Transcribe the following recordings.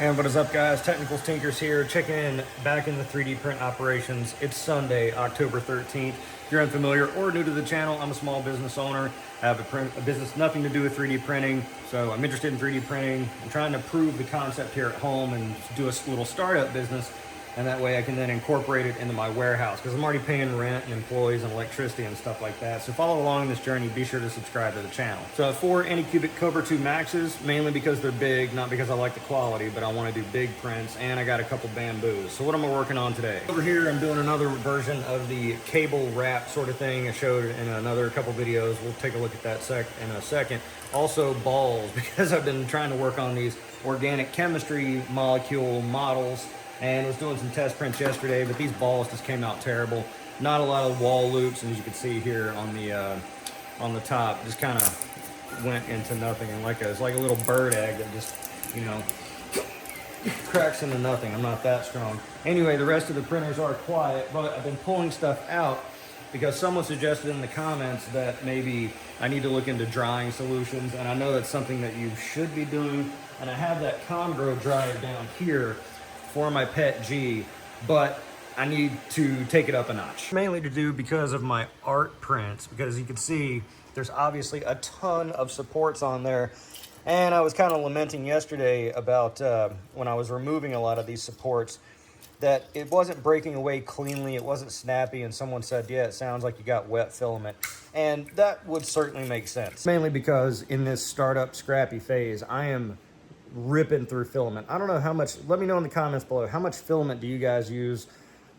And what is up, guys? Technical Tinkers here, checking in back in the 3D print operations. It's Sunday, October 13th. If you're unfamiliar or new to the channel, I'm a small business owner. I have a business nothing to do with 3D printing, so I'm interested in 3D printing. I'm trying to prove the concept here at home and do a little startup business, and that way I can then incorporate it into my warehouse because I'm already paying rent and employees and electricity and stuff like that. So follow along this journey, be sure to subscribe to the channel. So I have 4 Anycubic Cobra 2 Maxes, mainly because they're big, not because I like the quality, but I want to do big prints, and I got a couple bamboos. So what am I working on today? Over here I'm doing another version of the cable wrap sort of thing I showed in another couple videos. We'll take a look at that in a second. Also balls, because I've been trying to work on these organic chemistry molecule models, and was doing some test prints yesterday, but these balls just came out terrible. Not a lot of wall loops, and as you can see here on the top, just kind of went into nothing. And it's like a little bird egg that just, you know, cracks into nothing. I'm not that strong. Anyway, the rest of the printers are quiet, but I've been pulling stuff out because someone suggested in the comments that maybe I need to look into drying solutions, and I know that's something that you should be doing. And I have that Congrow dryer down here for my pet G, but I need to take it up a notch. Mainly to do because of my art prints, because you can see there's obviously a ton of supports on there. And I was kind of lamenting yesterday about when I was removing a lot of these supports, that it wasn't breaking away cleanly, it wasn't snappy, and someone said, yeah, it sounds like you got wet filament. And that would certainly make sense. Mainly because in this startup scrappy phase, I am ripping through filament. I don't know how much, let me know in the comments below, how much filament do you guys use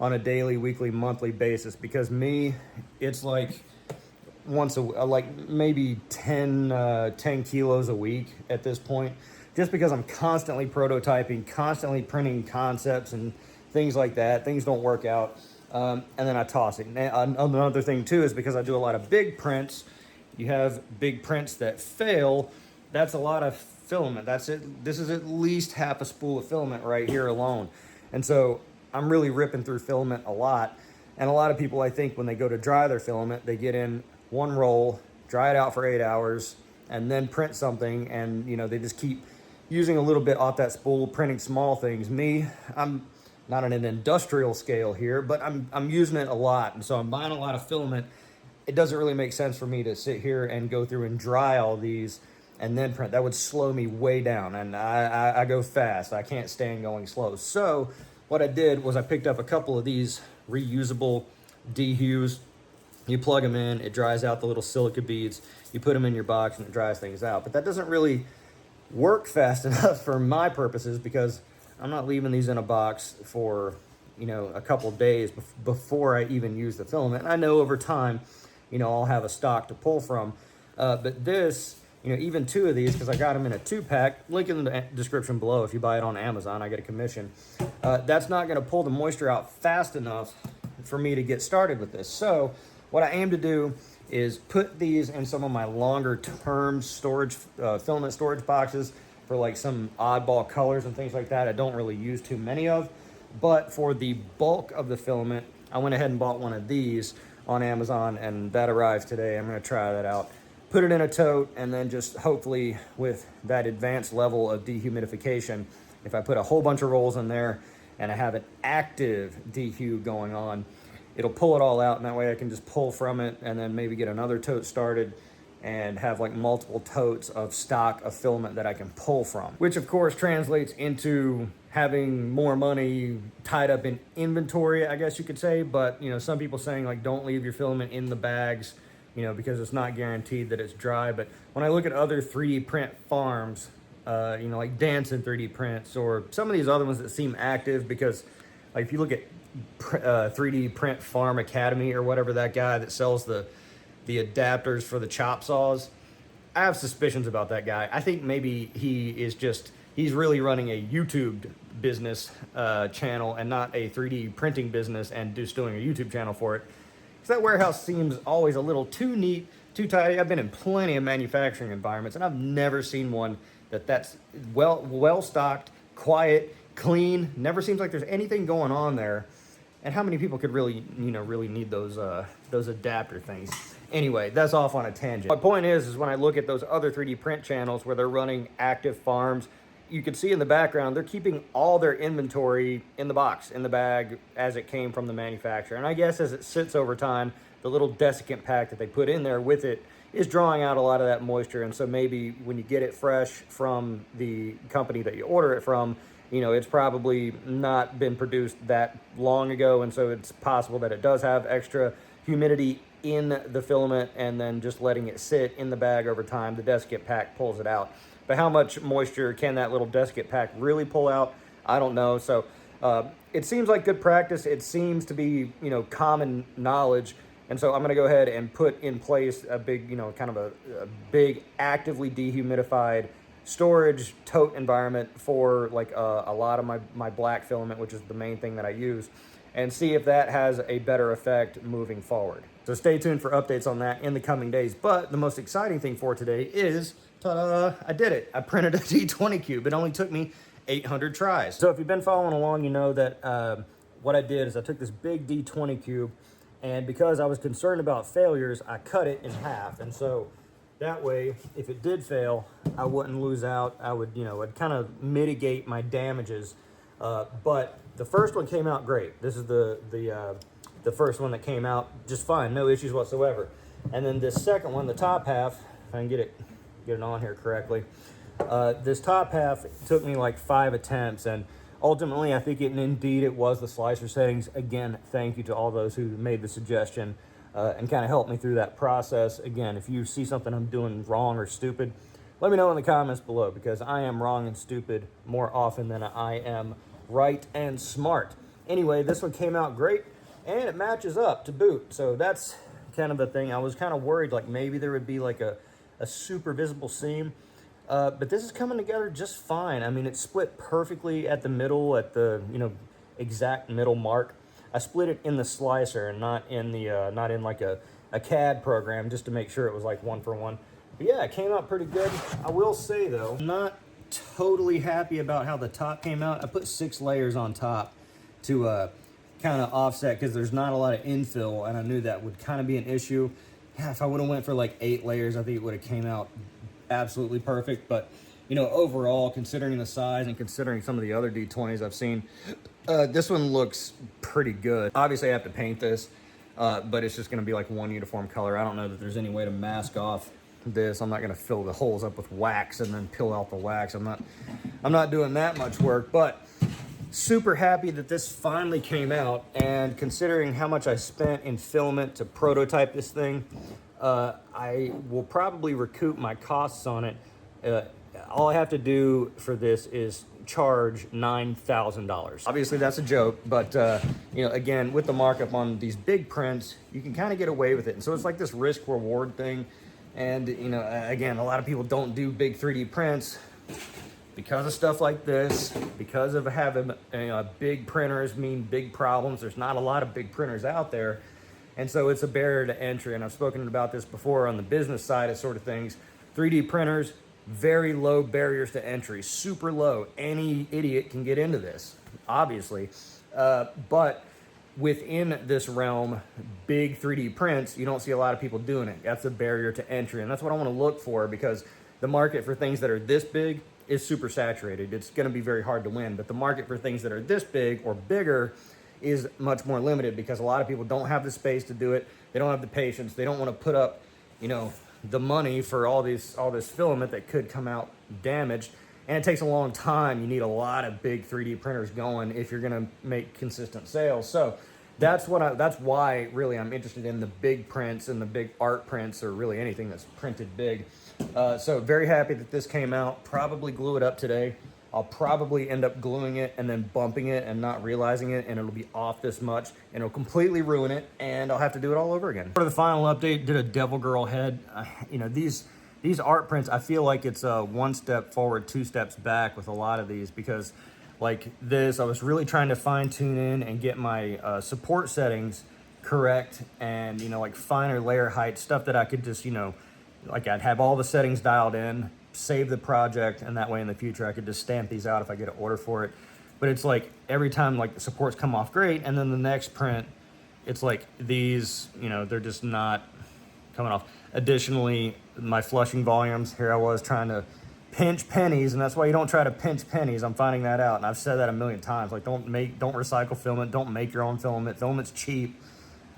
on a daily, weekly, monthly basis? Because me, it's like once like maybe 10 kilos a week at this point, just because I'm constantly prototyping, constantly printing concepts and things like that. Things don't work out, and then I toss it. And another thing too is because I do a lot of big prints. You have big prints that fail. That's a lot of filament. That's it. This is at least half a spool of filament right here alone. And so I'm really ripping through filament a lot. And a lot of people, I think, when they go to dry their filament, they get in one roll, dry it out for 8 hours, and then print something. And, you know, they just keep using a little bit off that spool, printing small things. Me, I'm not on an industrial scale here, but I'm using it a lot. And so I'm buying a lot of filament. It doesn't really make sense for me to sit here and go through and dry all these and then print. That would slow me way down, and I go fast. I can't stand going slow. So what I did was I picked up a couple of these reusable dehues. You plug them in, it dries out the little silica beads. You put them in your box and it dries things out. But that doesn't really work fast enough for my purposes, because I'm not leaving these in a box for, you know, a couple of days before I even use the filament. And I know over time, you know, I'll have a stock to pull from. But this, you know, even 2 of these, because I got them in a 2-pack, link in the description below. If you buy it on Amazon, I get a commission. That's not going to pull the moisture out fast enough for me to get started with this. So what I aim to do is put these in some of my longer term storage, filament storage boxes for like some oddball colors and things like that. I don't really use too many of, but for the bulk of the filament, I went ahead and bought one of these on Amazon, and that arrived today. I'm going to try that out. Put it in a tote, and then just hopefully with that advanced level of dehumidification, if I put a whole bunch of rolls in there and I have an active dehue going on, it'll pull it all out, and that way I can just pull from it and then maybe get another tote started and have like multiple totes of stock of filament that I can pull from, which of course translates into having more money tied up in inventory, I guess you could say. But, you know, some people saying like, don't leave your filament in the bags, you know, because it's not guaranteed that it's dry. But when I look at other 3D print farms, you know, like Danson 3D prints, or some of these other ones that seem active, because like if you look at 3D Print Farm Academy or whatever, that guy that sells the adapters for the chop saws, I have suspicions about that guy. I think maybe he's really running a YouTube business channel and not a 3D printing business, and just doing a YouTube channel for it. Because that warehouse seems always a little too neat, too tidy. I've been in plenty of manufacturing environments, and I've never seen one that's well stocked, quiet, clean. Never seems like there's anything going on there. And how many people could really, you know, really need those adapter things? Anyway, that's off on a tangent. My point is when I look at those other 3D print channels where they're running active farms, you can see in the background, they're keeping all their inventory in the box, in the bag, as it came from the manufacturer. And I guess as it sits over time, the little desiccant pack that they put in there with it is drawing out a lot of that moisture. And so maybe when you get it fresh from the company that you order it from, you know, it's probably not been produced that long ago. And so it's possible that it does have extra humidity in the filament, and then just letting it sit in the bag over time, the desiccant pack pulls it out. But how much moisture can that little desiccant pack really pull out? I don't know. So it seems like good practice. It seems to be, you know, common knowledge. And so I'm going to go ahead and put in place a big, you know, kind of a big actively dehumidified storage tote environment for like a lot of my black filament, which is the main thing that I use, and see if that has a better effect moving forward. So stay tuned for updates on that in the coming days. But the most exciting thing for today is, ta-da, I did it. I printed a D20 Cube. It only took me 800 tries. So if you've been following along, you know that what I did is I took this big D20 Cube, and because I was concerned about failures, I cut it in half. And so that way, if it did fail, I wouldn't lose out. I would, you know, I'd kind of mitigate my damages. But the first one came out great. This is the first one that came out just fine, no issues whatsoever. And then this second one, the top half, if I can get it on here correctly, this top half took me like 5 attempts, and ultimately I think indeed it was the slicer settings. Again, thank you to all those who made the suggestion and kind of helped me through that process. Again, if you see something I'm doing wrong or stupid, let me know in the comments below, because I am wrong and stupid more often than I am right and smart. Anyway, this one came out great, and it matches up to boot. So that's kind of the thing. I was kind of worried like maybe there would be like a super visible seam, but this is coming together just fine. I mean, it's split perfectly at the middle, at the, you know, exact middle mark. I split it in the slicer and not in the not in like a CAD program, just to make sure it was like 1 for 1. But yeah, it came out pretty good. I will say though, I'm not totally happy about how the top came out. I put 6 layers on top to kind of offset, because there's not a lot of infill, and I knew that would kind of be an issue. Yeah, if I would have went for like 8 layers, I think it would have came out absolutely perfect. But you know, overall, considering the size and considering some of the other D20s I've seen, this one looks pretty good. Obviously I have to paint this, but it's just going to be like one uniform color. I don't know that there's any way to mask off this. I'm not going to fill the holes up with wax and then peel out the wax. I'm not doing that much work. But super happy that this finally came out, and considering how much I spent in filament to prototype this thing, I will probably recoup my costs on it. All I have to do for this is charge $9,000. Obviously that's a joke, but you know, again, with the markup on these big prints, you can kind of get away with it. And so it's like this risk reward thing. And you know, again, a lot of people don't do big 3D prints because of stuff like this, because of having, you know, big printers mean big problems. There's not a lot of big printers out there, and so it's a barrier to entry. And I've spoken about this before on the business side of sort of things. 3D printers, very low barriers to entry, super low. Any idiot can get into this, obviously. But within this realm, big 3D prints, you don't see a lot of people doing it. That's a barrier to entry, and that's what I want to look for, because the market for things that are this big is super saturated. It's going to be very hard to win, but the market for things that are this big or bigger is much more limited, because a lot of people don't have the space to do it. They don't have the patience. They don't want to put up, you know, the money for all this filament that could come out damaged, and it takes a long time. You need a lot of big 3D printers going if you're going to make consistent sales. So that's why really I'm interested in the big prints and the big art prints, or really anything that's printed big. So very happy that this came out. Probably glue it up today. I'll probably end up gluing it and then bumping it and not realizing it, and it'll be off this much, and it'll completely ruin it, and I'll have to do it all over again. For the final update, did a devil girl head. You know, these art prints, I feel like it's 1 step forward, 2 steps back with a lot of these, because like this, I was really trying to fine tune in and get my support settings correct, and you know, like finer layer height, stuff that I could just, you know, like I'd have all the settings dialed in, save the project, and that way in the future I could just stamp these out if I get an order for it. But it's like every time like the supports come off great, and then the next print, it's like these, you know, they're just not coming off. Additionally, my flushing volumes, here I was trying to pinch pennies, and that's why you don't try to pinch pennies. I'm finding that out, and I've said that a million times. Like, don't recycle filament, don't make your own filament. Filament's cheap.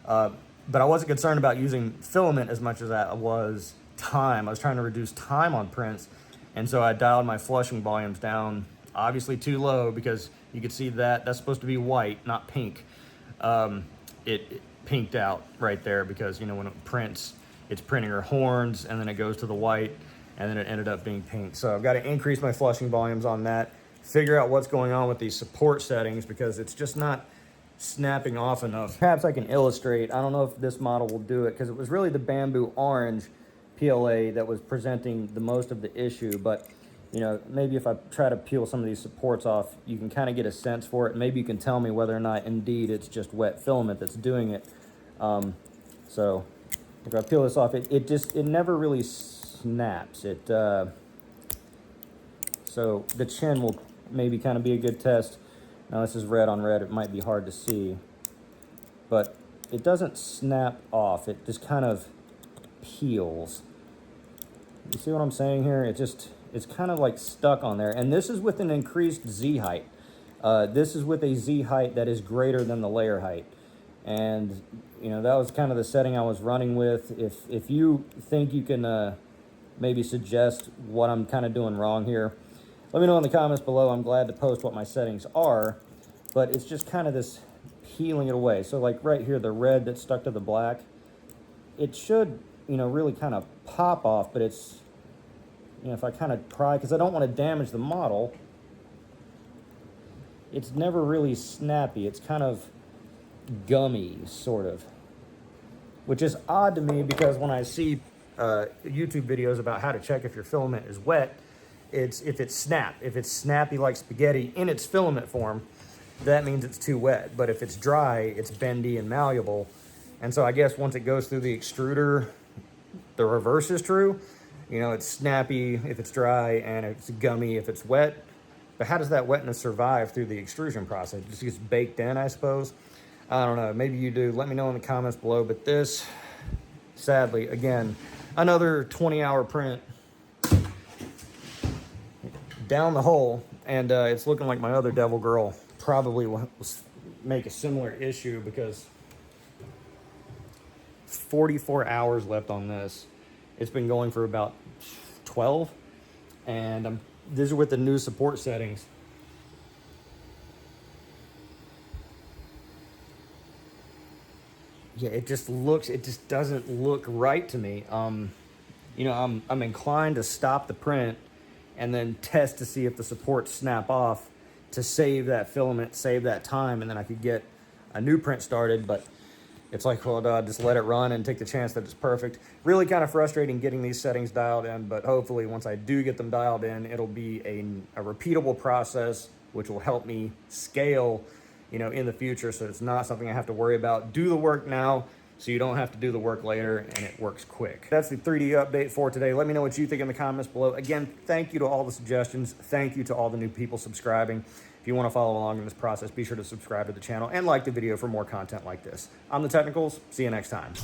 But I wasn't concerned about using filament as much as I was time. I was trying to reduce time on prints, and so I dialed my flushing volumes down, obviously too low, because you can see that that's supposed to be white, not pink. It pinked out right there because, you know, when it prints, it's printing her horns, and then it goes to the white, and then it ended up being pink. So I've got to increase my flushing volumes on that, figure out what's going on with these support settings, because it's just not snapping off enough. Perhaps I can illustrate. I don't know if this model will do it, because it was really the bamboo orange PLA that was presenting the most of the issue. But, you know, maybe if I try to peel some of these supports off, you can kind of get a sense for it. Maybe you can tell me whether or not indeed it's just wet filament that's doing it. So if I peel this off, it never really snaps. So the chin will maybe kind of be a good test. Now this is red on red, it might be hard to see, but it doesn't snap off, it just kind of peels. You see what I'm saying here? It's kind of like stuck on there, and this is with an increased Z height. This is with a Z height that is greater than the layer height, and you know, that was kind of the setting I was running with. If you think you can maybe suggest what I'm kind of doing wrong here, let me know in the comments below. I'm glad to post what my settings are, but it's just kind of this peeling it away. So like right here, the red that's stuck to the black, it should, you know, really kind of pop off, but it's, you know, if I kind of pry, because I don't want to damage the model, it's never really snappy. It's kind of gummy, sort of, which is odd to me, because when I see YouTube videos about how to check if your filament is wet, it's if it's snappy like spaghetti in its filament form, that means it's too wet. But if it's dry, it's bendy and malleable. And so I guess once it goes through the extruder, the reverse is true. You know, it's snappy if it's dry, and it's gummy if it's wet. But how does that wetness survive through the extrusion process? It just gets baked in, I suppose. I don't know, maybe you do. Let me know in the comments below. But this, sadly, again, another 20-hour print down the hole, and it's looking like my other devil girl probably will make a similar issue, because 44 hours left on this. It's been going for about 12, and these are with the new support settings. Yeah, it just doesn't look right to me. You know, I'm inclined to stop the print and then test to see if the supports snap off, to save that filament, save that time, and then I could get a new print started. But it's like, well, just let it run and take the chance that it's perfect. Really kind of frustrating getting these settings dialed in, but hopefully once I do get them dialed in, it'll be a repeatable process, which will help me scale, you know, in the future, so it's not something I have to worry about. Do the work now, so you don't have to do the work later, and it works quick. That's the 3D update for today. Let me know what you think in the comments below. Again, thank you to all the suggestions. Thank you to all the new people subscribing. If you want to follow along in this process, be sure to subscribe to the channel and like the video for more content like this. I'm The Technicals. See you next time.